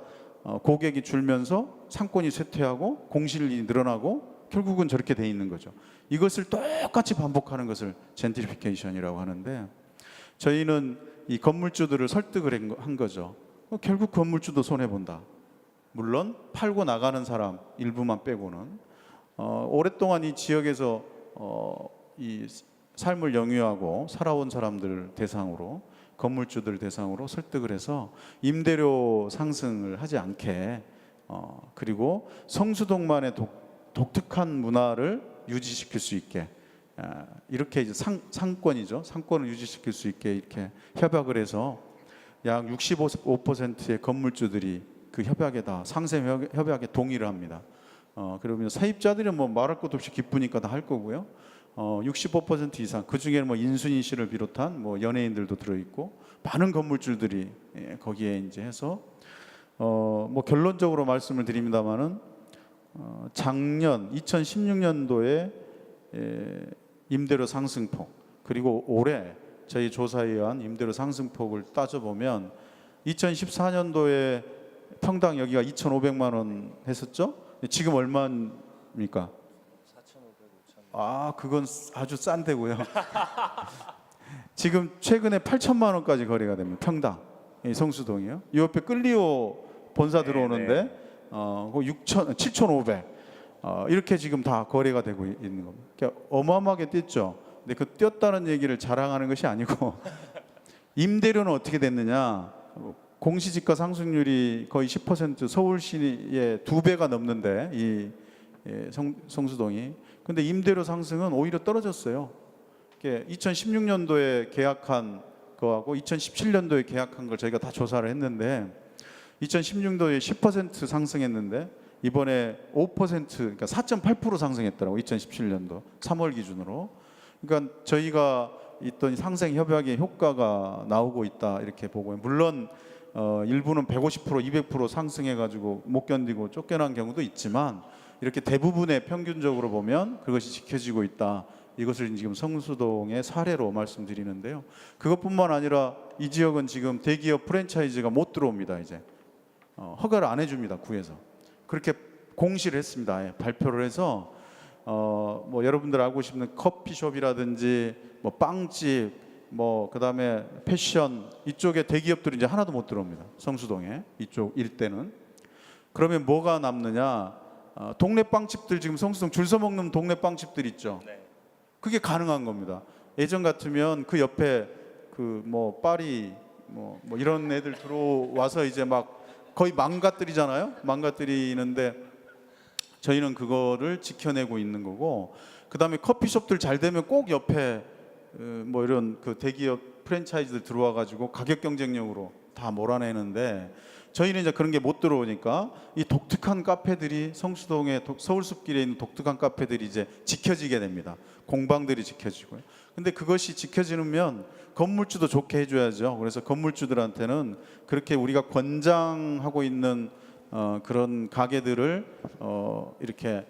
고객이 줄면서 상권이 쇠퇴하고 공실이 늘어나고 결국은 저렇게 돼 있는 거죠. 이것을 똑같이 반복하는 것을 젠트리피케이션이라고 하는데 저희는 이 건물주들을 설득을 한 거죠. 결국 건물주도 손해 본다. 물론 팔고 나가는 사람 일부만 빼고는 오랫동안 이 지역에서 이 삶을 영위하고 살아온 사람들 대상으로 건물주들 대상으로 설득을 해서 임대료 상승을 하지 않게 그리고 성수동만의 독특한 문화를 유지시킬 수 있게 이렇게 이제 상권이죠. 상권을 유지시킬 수 있게 이렇게 협약을 해서 약 65%의 건물주들이 그 협약에다 상생 협약에 동의를 합니다. 그러면 세입자들은 뭐 말할 것도 없이 기쁘니까 다 할 거고요. 65% 이상 그 중에는 뭐 인순이 씨를 비롯한 뭐 연예인들도 들어 있고 많은 건물주들이 거기에 이제 해서 뭐 결론적으로 말씀을 드립니다만은 작년 2016년도에 임대료 상승폭 그리고 올해 저희 조사에 의한 임대료 상승폭을 따져보면 2014년도에 평당 여기가 2,500만 원 했었죠? 지금 얼마입니까? 그건 아주 싼 데고요. 지금 최근에 8천만 원까지 거래가 됩니다. 평당 성수동이요. 이 옆에 끌리오 본사 들어오는데 7,500 이렇게 지금 다 거래가 되고 있는 겁니다. 그러니까 어마어마하게 뛰었죠. 근데 그 뛰었다는 얘기를 자랑하는 것이 아니고 임대료는 어떻게 됐느냐? 공시지가 상승률이 거의 10%, 서울시의 2배가 넘는데 이 성수동이. 근데 임대료 상승은 오히려 떨어졌어요. 2016년도에 계약한 거하고 2017년도에 계약한 걸 저희가 다 조사를 했는데 2016년도에 10% 상승했는데 이번에 5% 그러니까 4.8% 상승했더라고. 2017년도 3월 기준으로. 그러니까 저희가 있던 상생 협약의 효과가 나오고 있다 이렇게 보고요. 물론 일부는 150%, 200% 상승해가지고 못 견디고 쫓겨난 경우도 있지만 이렇게 대부분의 평균적으로 보면 그것이 지켜지고 있다. 이것을 지금 성수동의 사례로 말씀드리는데요. 그것뿐만 아니라 이 지역은 지금 대기업 프랜차이즈가 못 들어옵니다. 이제 허가를 안 해줍니다. 구에서. 그렇게 공시를 했습니다. 아예 발표를 해서 뭐 여러분들 알고 싶은 커피숍이라든지 뭐 빵집 뭐 그다음에 패션 이쪽에 대기업들이 이제 하나도 못 들어옵니다. 성수동에 이쪽 일대는. 그러면 뭐가 남느냐? 동네 빵집들 지금 성수동 줄 서 먹는 동네 빵집들 있죠. 네. 그게 가능한 겁니다. 예전 같으면 그 옆에 그 뭐 파리 뭐 이런 애들 들어와서 이제 막 거의 망가뜨리잖아요. 망가뜨리는데 저희는 그거를 지켜내고 있는 거고, 그다음에 커피숍들 잘 되면 꼭 옆에 뭐 이런 그 대기업 프랜차이즈들 들어와 가지고 가격 경쟁력으로 다 몰아내는데 저희는 이제 그런 게 못 들어오니까 이 독특한 카페들이 성수동의 서울숲길에 있는 독특한 카페들이 이제 지켜지게 됩니다. 공방들이 지켜지고요. 근데 그것이 지켜지면 건물주도 좋게 해줘야죠. 그래서 건물주들한테는 그렇게 우리가 권장하고 있는 그런 가게들을 이렇게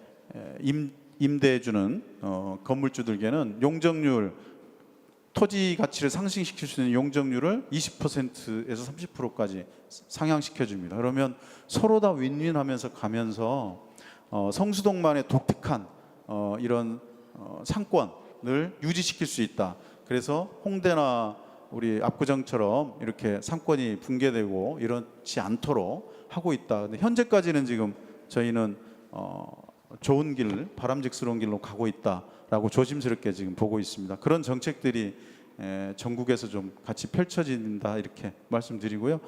임대해주는 건물주들께는 용적률, 토지 가치를 상승시킬 수 있는 용적률을 20%에서 30%까지 상향시켜 줍니다. 그러면 서로 다 윈윈하면서 가면서 성수동만의 독특한 이런 상권을 유지시킬 수 있다. 그래서 홍대나 우리 압구정처럼 이렇게 상권이 붕괴되고 이렇지 않도록 하고 있다. 근데 현재까지는 지금 저희는 좋은 길, 바람직스러운 길로 가고 있다라고 조심스럽게 지금 보고 있습니다. 그런 정책들이 전국에서 좀 같이 펼쳐진다 이렇게 말씀드리고요.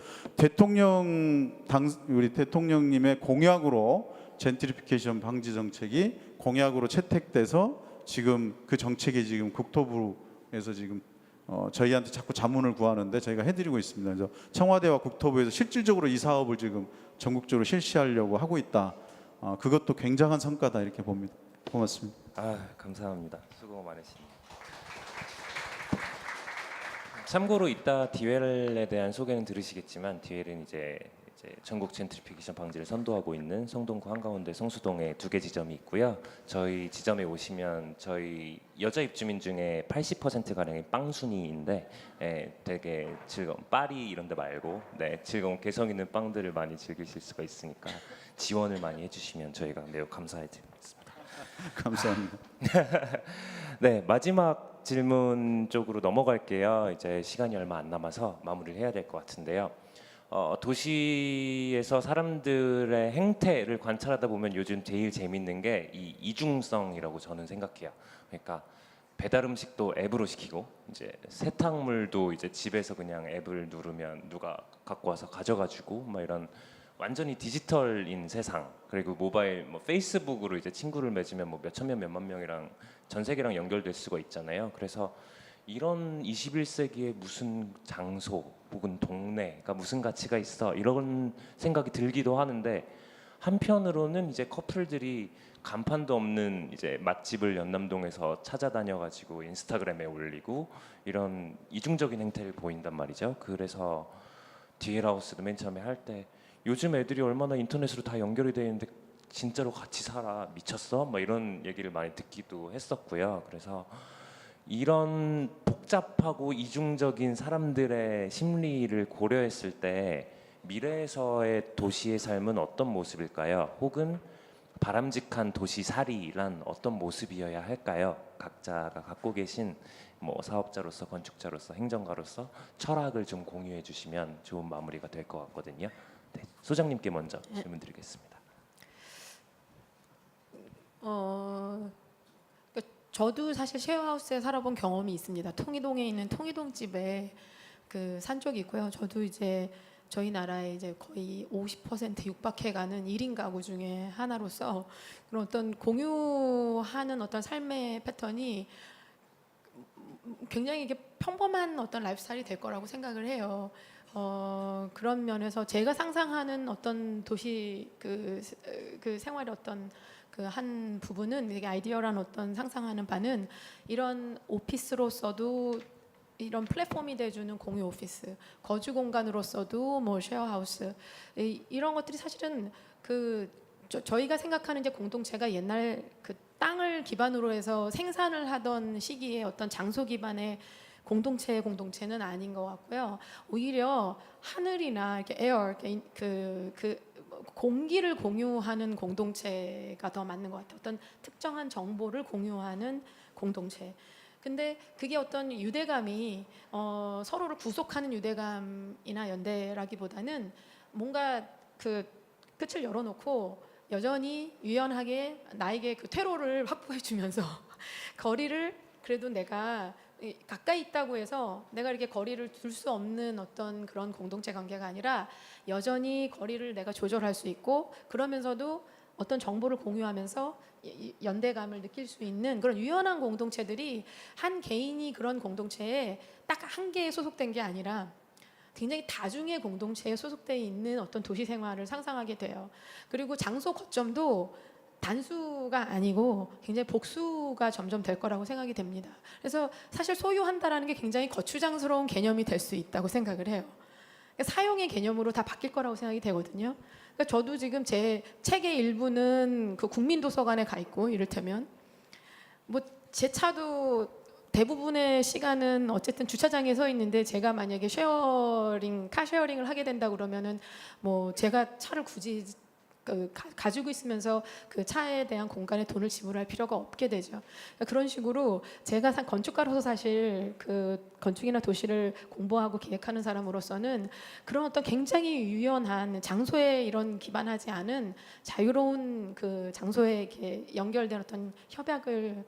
우리 대통령님의 공약으로 젠트리피케이션 방지 정책이 공약으로 채택돼서 지금 그 정책이 지금 국토부에서 지금 저희한테 자꾸 자문을 구하는데 저희가 해드리고 있습니다. 그래서 청와대와 국토부에서 실질적으로 이 사업을 지금 전국적으로 실시하려고 하고 있다. 그것도 굉장한 성과다 이렇게 봅니다. 고맙습니다. 감사합니다. 수고 많으십니다. 참고로 이따 디웰에 대한 소개는 들으시겠지만 디웰은 이제 전국 젠트리피케이션 방지를 선도하고 있는 성동구 한가운데 성수동에 2개 지점이 있고요. 저희 지점에 오시면 저희 여자 입주민 중에 80% 가량이 빵순이인데 되게 즐거운 파리 이런 데 말고 즐거운 개성 있는 빵들을 많이 즐기실 수가 있으니까 지원을 많이 해주시면 저희가 매우 감사해드리겠습니다. 감사합니다. 네, 마지막 질문 쪽으로 넘어갈게요. 이제 시간이 얼마 안 남아서 마무리를 해야 될 것 같은데요. 도시에서 사람들의 행태를 관찰하다 보면 요즘 제일 재밌는 게 이 이중성이라고 저는 생각해요. 그러니까 배달 음식도 앱으로 시키고 이제 세탁물도 이제 집에서 그냥 앱을 누르면 누가 갖고 와서 가져가지고 막 이런 완전히 디지털인 세상. 그리고 모바일 페이스북으로 이제 친구를 맺으면 몇천 명 몇만 명이랑 전 세계랑 연결될 수가 있잖아요. 그래서 이런 21세기에 무슨 장소 혹은 동네가 무슨 가치가 있어 이런 생각이 들기도 하는데 한편으로는 이제 커플들이 간판도 없는 이제 맛집을 연남동에서 찾아다녀가지고 인스타그램에 올리고 이런 이중적인 행태를 보인단 말이죠. 그래서 디엘하우스도 맨 처음에 할 때 요즘 애들이 얼마나 인터넷으로 다 연결이 되어 있는데 진짜로 같이 살아 미쳤어? 뭐 이런 얘기를 많이 듣기도 했었고요. 그래서 이런 복잡하고 이중적인 사람들의 심리를 고려했을 때 미래에서의 도시의 삶은 어떤 모습일까요? 혹은 바람직한 도시살이란 어떤 모습이어야 할까요? 각자가 갖고 계신 사업자로서 건축자로서 행정가로서 철학을 좀 공유해 주시면 좋은 마무리가 될 것 같거든요. 네, 소장님께 먼저 질문 드리겠습니다. 저도 사실 쉐어하우스에 살아본 경험이 있습니다. 통이동에 있는 통이동 집에 그 산 적이 있고요. 저도 이제 저희 나라에 이제 거의 50% 육박해가는 1인 가구 중에 하나로서 그런 어떤 공유하는 어떤 삶의 패턴이 굉장히 이게 평범한 어떤 라이프스타일이 될 거라고 생각을 해요. 그런 면에서 제가 상상하는 어떤 도시 그 생활의 어떤 그 한 부분은 되게 아이디어란 어떤 상상하는 바는 이런 오피스로서도 이런 플랫폼이 돼주는 공유 오피스, 거주 공간으로서도 뭐 쉐어하우스 이런 것들이 사실은 그 저희가 생각하는 이제 공동체가 옛날 그 땅을 기반으로 해서 생산을 하던 시기에 어떤 장소 기반의 공동체는 아닌 것 같고요. 오히려 하늘이나 이렇게 에어, 그 공기를 공유하는 공동체가 더 맞는 것 같아요. 어떤 특정한 정보를 공유하는 공동체. 근데 그게 어떤 유대감이 서로를 구속하는 유대감이나 연대라기보다는 뭔가 그 끝을 열어놓고 여전히 유연하게 나에게 그 퇴로를 확보해주면서 거리를 그래도 내가 가까이 있다고 해서 내가 이렇게 거리를 둘 수 없는 어떤 그런 공동체 관계가 아니라 여전히 거리를 내가 조절할 수 있고 그러면서도 어떤 정보를 공유하면서 연대감을 느낄 수 있는 그런 유연한 공동체들이 한 개인이 그런 공동체에 딱 한 개에 소속된 게 아니라 굉장히 다중의 공동체에 소속되어 있는 어떤 도시 생활을 상상하게 돼요. 그리고 장소 거점도 단수가 아니고 굉장히 복수가 점점 될 거라고 생각이 됩니다. 그래서 사실 소유한다라는 게 굉장히 거추장스러운 개념이 될 수 있다고 생각을 해요. 그러니까 사용의 개념으로 다 바뀔 거라고 생각이 되거든요. 그러니까 저도 지금 제 책의 일부는 그 국민도서관에 가 있고 이를테면 뭐 제 차도 대부분의 시간은 어쨌든 주차장에 서 있는데 제가 만약에 카쉐어링을 하게 된다 그러면은 뭐 제가 차를 굳이 가지고 있으면서 그 차에 대한 공간에 돈을 지불할 필요가 없게 되죠. 그런 식으로 제가 건축가로서 사실 그 건축이나 도시를 공부하고 계획하는 사람으로서는 그런 어떤 굉장히 유연한 장소에 이런 기반하지 않은 자유로운 그 장소에 이렇게 연결된 어떤 협약을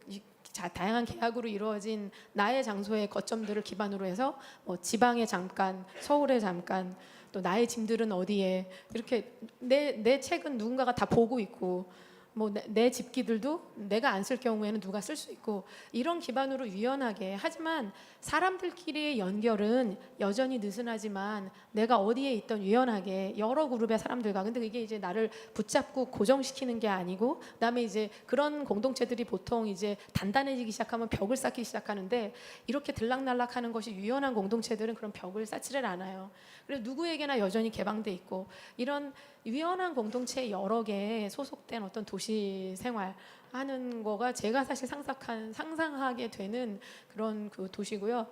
다양한 계약으로 이루어진 나의 장소의 거점들을 기반으로 해서 뭐 지방에 잠깐, 서울에 잠깐, 또 나의 짐들은 어디에 이렇게 내 책은 누군가가 다 보고 있고 뭐 내 집기들도 내가 안 쓸 경우에는 누가 쓸 수 있고 이런 기반으로 유연하게 하지만 사람들끼리의 연결은 여전히 느슨하지만 내가 어디에 있던 유연하게 여러 그룹의 사람들과 근데 이게 이제 나를 붙잡고 고정시키는 게 아니고 그다음에 이제 그런 공동체들이 보통 이제 단단해지기 시작하면 벽을 쌓기 시작하는데 이렇게 들락날락하는 것이 유연한 공동체들은 그런 벽을 쌓지를 않아요. 그래서 누구에게나 여전히 개방돼 있고 이런 유연한 공동체 여러 개에 소속된 어떤 도시 생활 하는 거가 제가 사실 상상하게 되는 그런 그 도시고요.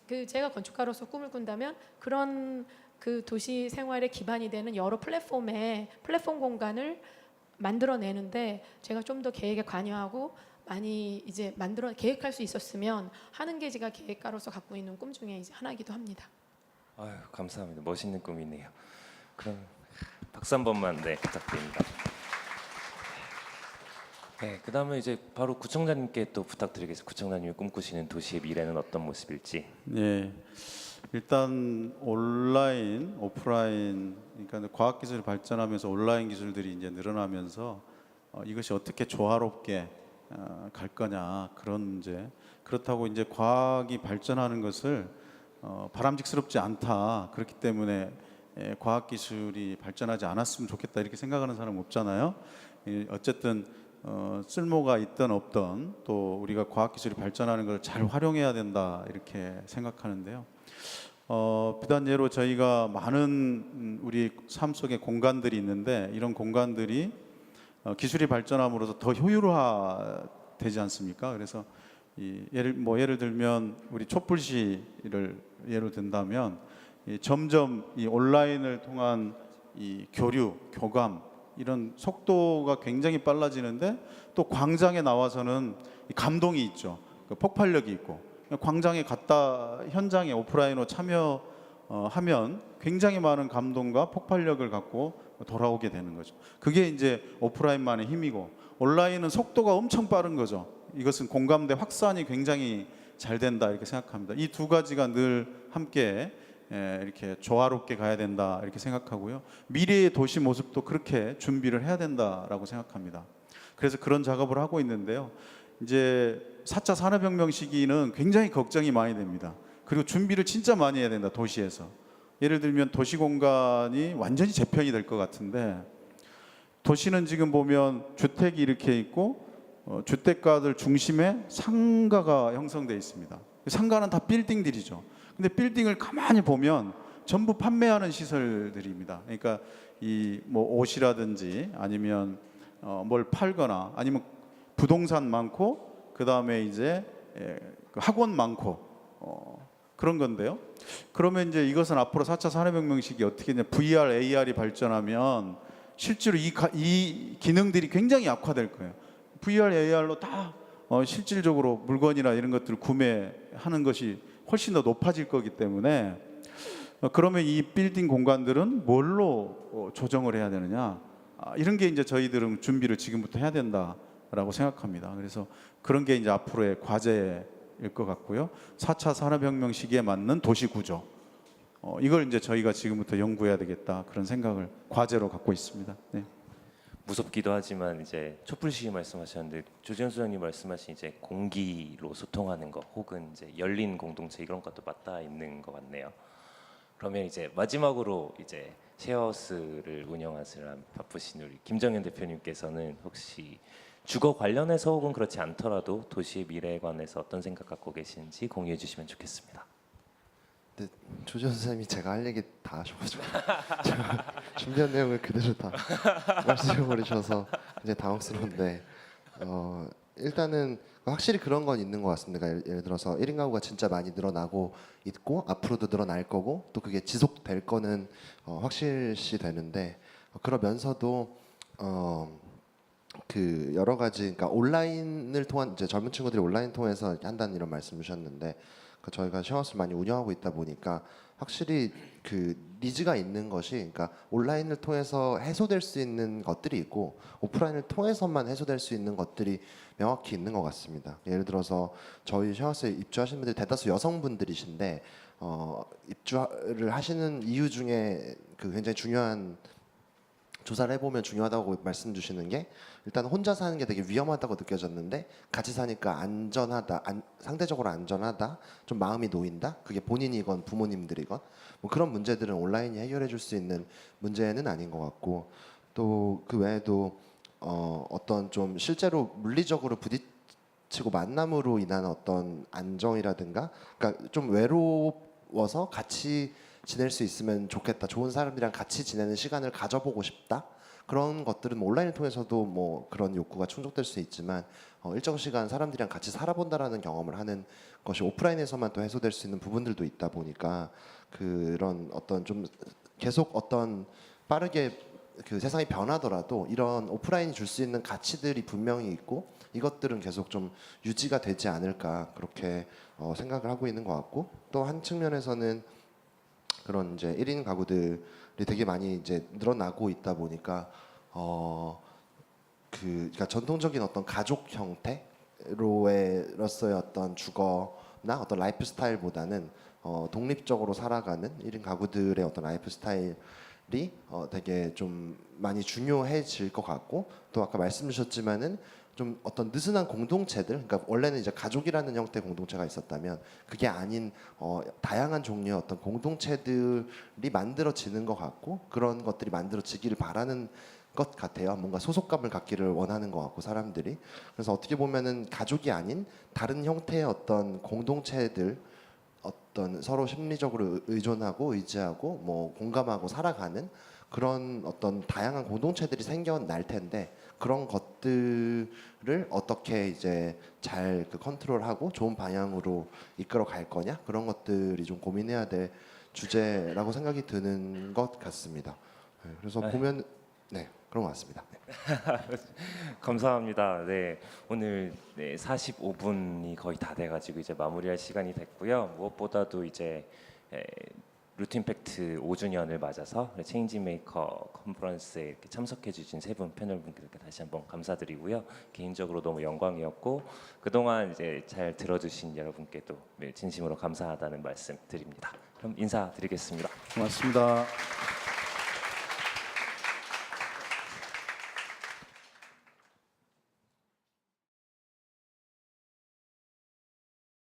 그 제가 건축가로서 꿈을 꾼다면 그런 그 도시 생활의 기반이 되는 여러 플랫폼 공간을 만들어내는데 제가 좀 더 계획에 관여하고 많이 이제 계획할 수 있었으면 하는 게 제가 계획가로서 갖고 있는 꿈 중에 이제 하나이기도 합니다. 아유, 감사합니다. 멋있는 꿈이네요. 그럼 박수 한 번만 부탁드립니다. 네, 그다음에 이제 바로 구청장님께 또 부탁드리겠습니다. 구청장님이 꿈꾸시는 도시의 미래는 어떤 모습일지. 네, 일단 온라인, 오프라인, 그러니까 과학기술이 발전하면서 온라인 기술들이 이제 늘어나면서 이것이 어떻게 조화롭게 갈 거냐 그런 문제. 그렇다고 이제 과학이 발전하는 것을 바람직스럽지 않다. 그렇기 때문에 과학기술이 발전하지 않았으면 좋겠다 이렇게 생각하는 사람 없잖아요. 어쨌든 쓸모가 있든 없든 또 우리가 과학기술이 발전하는 걸 잘 활용해야 된다 이렇게 생각하는데요. 비단 예로 저희가 많은 우리 삶 속에 공간들이 있는데 이런 공간들이 기술이 발전함으로써 더 효율화되지 않습니까? 그래서 예를 들면 우리 촛불시를 예로 든다면 점점 이 온라인을 통한 이 교류, 교감 이런 속도가 굉장히 빨라지는데 또 광장에 나와서는 이 감동이 있죠. 그 폭발력이 있고 광장에 갔다 현장에 오프라인으로 참여하면 굉장히 많은 감동과 폭발력을 갖고 돌아오게 되는 거죠. 그게 이제 오프라인만의 힘이고 온라인은 속도가 엄청 빠른 거죠. 이것은 공감대 확산이 굉장히 잘 된다 이렇게 생각합니다. 이 두 가지가 늘 함께 이렇게 조화롭게 가야 된다 이렇게 생각하고요. 미래의 도시 모습도 그렇게 준비를 해야 된다라고 생각합니다. 그래서 그런 작업을 하고 있는데요. 이제 4차 산업혁명 시기는 굉장히 걱정이 많이 됩니다. 그리고 준비를 진짜 많이 해야 된다, 도시에서. 예를 들면 도시 공간이 완전히 재편이 될 것 같은데, 도시는 지금 보면 주택이 이렇게 있고 주택가들 중심에 상가가 형성되어 있습니다. 상가는 다 빌딩들이죠. 근데 빌딩을 가만히 보면 전부 판매하는 시설들입니다. 그러니까 이 뭐 옷이라든지 아니면 뭘 팔거나 아니면 부동산 많고 그 다음에 이제 학원 많고 그런 건데요. 그러면 이제 이것은 앞으로 4차 산업혁명 시기 어떻게 이제 VR, AR이 발전하면 실제로 이 기능들이 굉장히 약화될 거예요. VR, AR로 다 실질적으로 물건이나 이런 것들을 구매하는 것이 훨씬 더 높아질 거기 때문에 그러면 이 빌딩 공간들은 뭘로 조정을 해야 되느냐, 이런 게 이제 저희들은 준비를 지금부터 해야 된다라고 생각합니다. 그래서 그런 게 이제 앞으로의 과제일 것 같고요. 4차 산업혁명 시기에 맞는 도시 구조, 이걸 이제 저희가 지금부터 연구해야 되겠다 그런 생각을 과제로 갖고 있습니다. 네. 무섭기도 하지만 이제 촛불시위 말씀하셨는데 조지현 소장님 말씀하신 이제 공기로 소통하는 것 혹은 이제 열린 공동체 이런 것도 맞닿아 있는 것 같네요. 그러면 이제 마지막으로 이제 쉐어하우스를 운영하시느라 바쁘신 우리 김정현 대표님께서는 혹시 주거 관련해서 혹은 그렇지 않더라도 도시의 미래에 관해서 어떤 생각 갖고 계신지 공유해 주시면 좋겠습니다. 근데 조지현 선생님이 제가 할 얘기 다 하셔가지고 제가 준비한 내용을 그대로 다 말씀해버리셔서 굉장히 당황스러운데 일단은 확실히 그런 건 있는 것 같습니다. 예를 들어서 1인 가구가 진짜 많이 늘어나고 있고 앞으로도 늘어날 거고 또 그게 지속될 거는 확실시 되는데 그러면서도 그 여러 가지 그러니까 온라인을 통한 이제 젊은 친구들이 온라인 통해서 한다는 이런 말씀 주셨는데 저희가 쉐어하우스를 많이 운영하고 있다 보니까 확실히 그 니즈가 있는 것이 그러니까 온라인을 통해서 해소될 수 있는 것들이 있고 오프라인을 통해서만 해소될 수 있는 것들이 명확히 있는 것 같습니다. 예를 들어서 저희 쉐어하우스에 입주하신 분들이 대다수 여성분들이신데 입주를 하시는 이유 중에 그 굉장히 중요한 조사를 해보면 중요하다고 말씀 주시는 게 일단 혼자 사는 게 되게 위험하다고 느껴졌는데 같이 사니까 안전하다, 상대적으로 안전하다, 좀 마음이 놓인다. 그게 본인이건 부모님들이건 뭐 그런 문제들은 온라인이 해결해 줄 수 있는 문제는 아닌 것 같고 또 그 외에도 어떤 좀 실제로 물리적으로 부딪히고 만남으로 인한 어떤 안정이라든가 그러니까 좀 외로워서 같이 지낼 수 있으면 좋겠다. 좋은 사람들이랑 같이 지내는 시간을 가져보고 싶다. 그런 것들은 뭐 온라인을 통해서도 뭐 그런 욕구가 충족될 수 있지만 일정 시간 사람들이랑 같이 살아본다라는 경험을 하는 것이 오프라인에서만 또 해소될 수 있는 부분들도 있다 보니까 그런 어떤 좀 계속 어떤 빠르게 그 세상이 변하더라도 이런 오프라인이 줄 수 있는 가치들이 분명히 있고 이것들은 계속 좀 유지가 되지 않을까 그렇게 생각을 하고 있는 것 같고 또 한 측면에서는 그런 이제 1인 가구들이 되게 많이 이제 늘어나고 있다 보니까 그러니까 전통적인 어떤 가족 형태로서의 어떤 주거나 어떤 라이프 스타일보다는 독립적으로 살아가는 1인 가구들의 어떤 라이프 스타일이 되게 좀 많이 중요해질 것 같고 또 아까 말씀 주셨지만은 좀 어떤 느슨한 공동체들, 그러니까 원래는 이제 가족이라는 형태의 공동체가 있었다면 그게 아닌 다양한 종류의 어떤 공동체들이 만들어지는 것 같고 그런 것들이 만들어지기를 바라는 것 같아요. 뭔가 소속감을 갖기를 원하는 것 같고 사람들이 그래서 어떻게 보면은 가족이 아닌 다른 형태의 어떤 공동체들 어떤 서로 심리적으로 의존하고 의지하고 뭐 공감하고 살아가는 그런 어떤 다양한 공동체들이 생겨날 텐데 그런 것들을 어떻게 이제 잘 그 컨트롤하고 좋은 방향으로 이끌어 갈 거냐 그런 것들이 좀 고민해야 될 주제라고 생각이 드는 것 같습니다. 네, 그래서 보면 네 그런 것 같습니다. 네. 감사합니다. 네, 오늘 45분이 거의 다 돼가지고 이제 마무리할 시간이 됐고요. 무엇보다도 이제 루틴팩트 5주년을 맞아서 체인지메이커 컨퍼런스에 이렇게 참석해 주신 세 분 패널분들께 다시 한번 감사드리고요. 개인적으로 너무 영광이었고 그동안 이제 잘 들어주신 여러분께도 진심으로 감사하다는 말씀 드립니다. 그럼 인사드리겠습니다. 고맙습니다.